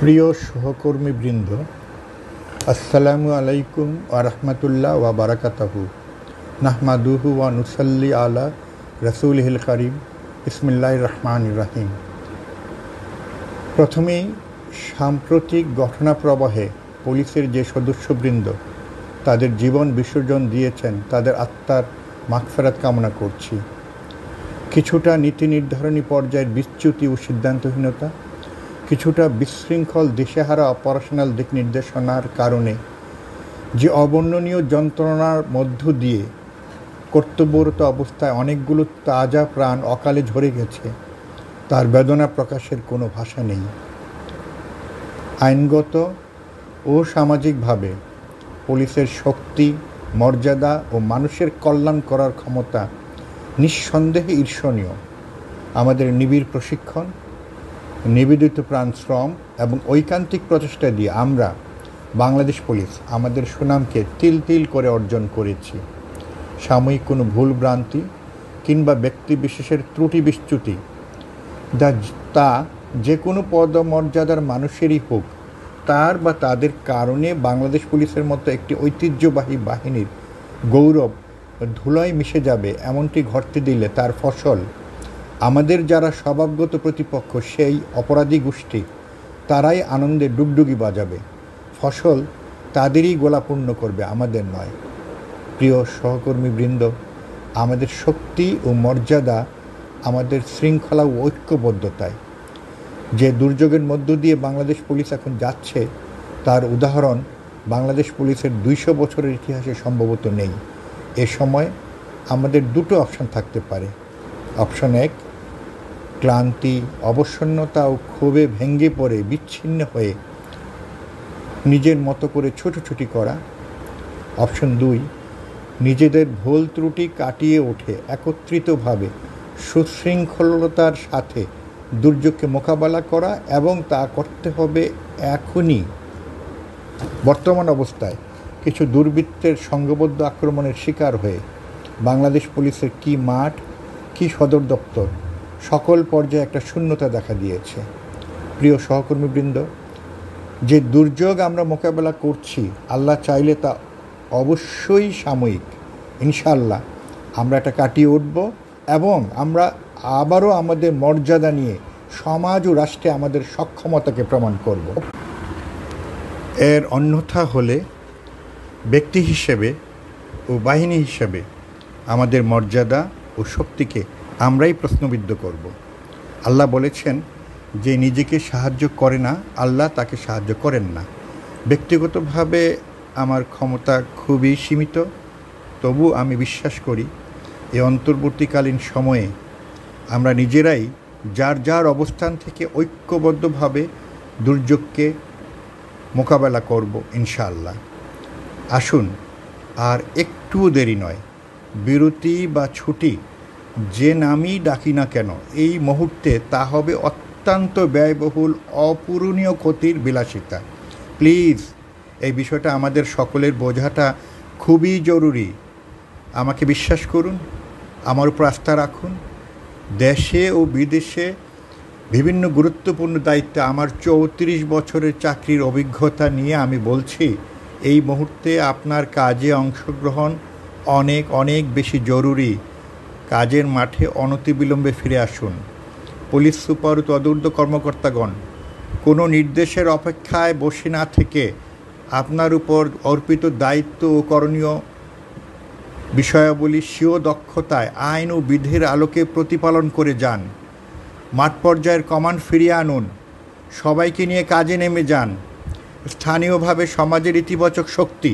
প্রিয় সহকর্মীবৃন্দ, আসসালামু আলাইকুম ওয়া রাহমাতুল্লাহ ওয়া বারাকাতুহু। নাহমাদুহু ওয়া নুসাল্লি আলা রাসূলিহিল কারীম। বিসমিল্লাহির রহমানির রহিম। প্রথমেই সাম্প্রতিক ঘটনাপ্রবাহে পুলিশের যে সদস্যবৃন্দ তাদের জীবন বিসর্জন দিয়েছেন, তাদের আত্মার মাগফিরাত কামনা করছি। কিছুটা নীতি নির্ধারণী পর্যায়ের বিচ্যুতি ও সিদ্ধান্তহীনতা, কিছুটা বিশৃঙ্খল দিশেহারা অপারেশনাল দিক নির্দেশনার কারণে যে অবর্ণনীয় যন্ত্রণার মধ্য দিয়ে কর্তব্যরত অবস্থায় অনেকগুলো তাজা প্রাণ অকালে ঝরে গেছে, তার বেদনা প্রকাশের কোনো ভাষা নেই। আইনগত ও সামাজিকভাবে পুলিশের শক্তি, মর্যাদা ও মানুষের কল্যাণ করার ক্ষমতা নিঃসন্দেহে ঈর্ষণীয়। আমাদের নিবিড় প্রশিক্ষণ, নিবেদিত প্রাণ শ্রম এবং ঐকান্তিক প্রচেষ্টা দিয়ে আমরা বাংলাদেশ পুলিশ আমাদের সুনামকে তিল তিল করে অর্জন করেছি। সাময়িক কোনো ভুলভ্রান্তি কিংবা ব্যক্তিবিশেষের ত্রুটি বিচ্যুতি তা যে কোনো পদমর্যাদার মানুষেরই হোক, তার বা তাদের কারণে বাংলাদেশ পুলিশের মতো একটি ঐতিহ্যবাহী বাহিনীর গৌরব ধুলোয় মিশে যাবে, এমনটি ঘটতে দিলে তার ফসল আমাদের যারা স্বভাবগত প্রতিপক্ষ, সেই অপরাধী গোষ্ঠী, তারাই আনন্দে ডুগডুগি বাজাবে। ফসল তাদেরই গোলাপূর্ণ করবে, আমাদের নয়। প্রিয় সহকর্মীবৃন্দ, আমাদের শক্তি ও মর্যাদা আমাদের শৃঙ্খলা ও ঐক্যবদ্ধতায়। যে দুর্যোগের মধ্য দিয়ে বাংলাদেশ পুলিশ এখন যাচ্ছে, তার উদাহরণ বাংলাদেশ পুলিশের 200 বছরের ইতিহাসে সম্ভবত নেই। এ সময় আমাদের দুটো অপশন থাকতে পারে। অপশন 1, ক্লান্তি, অবসন্নতা ও ক্ষোভে ভেঙে পড়ে বিচ্ছিন্ন হয়ে নিজের মতো করে ছোটাছুটি করা। অপশন 2, নিজেদের ভুল ত্রুটি কাটিয়ে ওঠে একত্রিতভাবে সুশৃঙ্খলতার সাথে দুর্যোগকে মোকাবেলা করা, এবং তা করতে হবে এখনই। বর্তমান অবস্থায় কিছু দুর্বৃত্তের সংঘবদ্ধ আক্রমণের শিকার হয়ে বাংলাদেশ পুলিশের কি মাঠ, কি সদর দপ্তর, সকল পর্যায়ে একটা শূন্যতা দেখা দিয়েছে। প্রিয় সহকর্মীবৃন্দ, যে দুর্যোগ আমরা মোকাবেলা করছি, আল্লাহ চাইলে তা অবশ্যই সাময়িক। ইনশাআল্লাহ আমরা এটা কাটিয়ে উঠব এবং আমরা আবারও আমাদের মর্যাদা নিয়ে সমাজ ও রাষ্ট্রে আমাদের সক্ষমতাকে প্রমাণ করব। এর অন্যথা হলে ব্যক্তি হিসেবে ও বাহিনী হিসেবে আমাদের মর্যাদা ও শক্তিকে আমরাই প্রশ্নবিদ্ধ করব। আল্লাহ বলেছেন, যে নিজেকে সাহায্য করে না, আল্লাহ তাকে সাহায্য করেন না। ব্যক্তিগতভাবে আমার ক্ষমতা খুবই সীমিত, তবু আমি বিশ্বাস করি এই অন্তর্বর্তীকালীন সময়ে আমরা নিজেরাই যার যার অবস্থান থেকে ঐক্যবদ্ধভাবে দুর্যোগকে মোকাবেলা করব ইনশাআল্লাহ। আসুন, আর একটুও দেরি নয়, বিরতি বা ছুটি যে নামই ডাকি না কেন, এই মুহূর্তে তা হবে অত্যন্ত ব্যয়বহুল, অপূরণীয় ক্ষতির বিলাসিতা। প্লিজ, এই বিষয়টা আমাদের সকলের বোঝাটা খুবই জরুরি। আমাকে বিশ্বাস করুন, আমার উপর আস্থা রাখুন। দেশে ও বিদেশে বিভিন্ন গুরুত্বপূর্ণ দায়িত্বে আমার 34 বছরের চাকরির অভিজ্ঞতা নিয়ে আমি বলছি, এই মুহূর্তে আপনার কাজে অংশগ্রহণ অনেক অনেক বেশি জরুরি। কাজের মাঠে অনতিবিলম্বে ফিরে আসুন। পুলিশ সুপার ও তদূর্ধ্ব কর্মকর্তাগণ, কোনো নির্দেশের অপেক্ষায় বসে না থেকে আপনার উপর অর্পিত দায়িত্ব ও করণীয় বিষয়াবলী স্বীয় দক্ষতায় আইন ও বিধির আলোকে প্রতিপালন করে যান। মাঠ পর্যায়ের কমান্ড ফিরিয়ে আনুন। সবাইকে নিয়ে কাজে নেমে যান। স্থানীয়ভাবে সমাজের ইতিবাচক শক্তি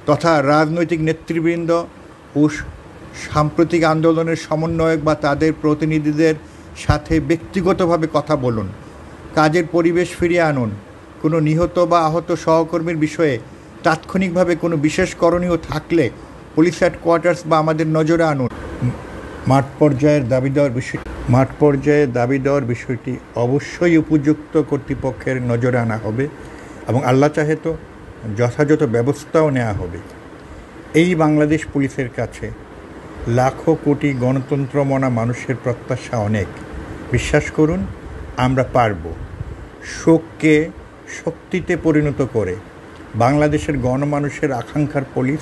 তথা রাজনৈতিক নেতৃবৃন্দ ও সাম্প্রতিক আন্দোলনের সমন্বয়ক বা তাদের প্রতিনিধিদের সাথে ব্যক্তিগতভাবে কথা বলুন। কাজের পরিবেশ ফিরিয়ে আনুন। কোনো নিহত বা আহত সহকর্মীর বিষয়ে তাৎক্ষণিকভাবে কোনো বিশেষ করণীয় থাকলে পুলিশ হেডকোয়ার্টার্স বা আমাদের নজরে আনুন। মাঠ পর্যায়ে দাবি দেওয়ার বিষয়টি অবশ্যই উপযুক্ত কর্তৃপক্ষের নজরে আনা হবে এবং আল্লাহ চাহে তো যথাযথ ব্যবস্থাও নেওয়া হবে। এই বাংলাদেশ পুলিশের কাছে লাখো কোটি গণতন্ত্রমনা মানুষের প্রত্যাশা অনেক। বিশ্বাস করুন, আমরা পারব। শোককে শক্তিতে পরিণত করে বাংলাদেশের গণমানুষের আকাঙ্ক্ষার পুলিশ,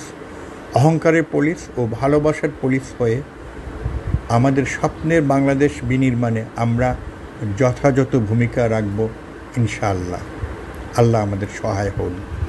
অহংকারের পুলিশ ও ভালোবাসার পুলিশ হয়ে আমাদের স্বপ্নের বাংলাদেশ বিনির্মাণে আমরা যথাযথ ভূমিকা রাখব ইনশাআল্লাহ। আল্লাহ আমাদের সহায় হন।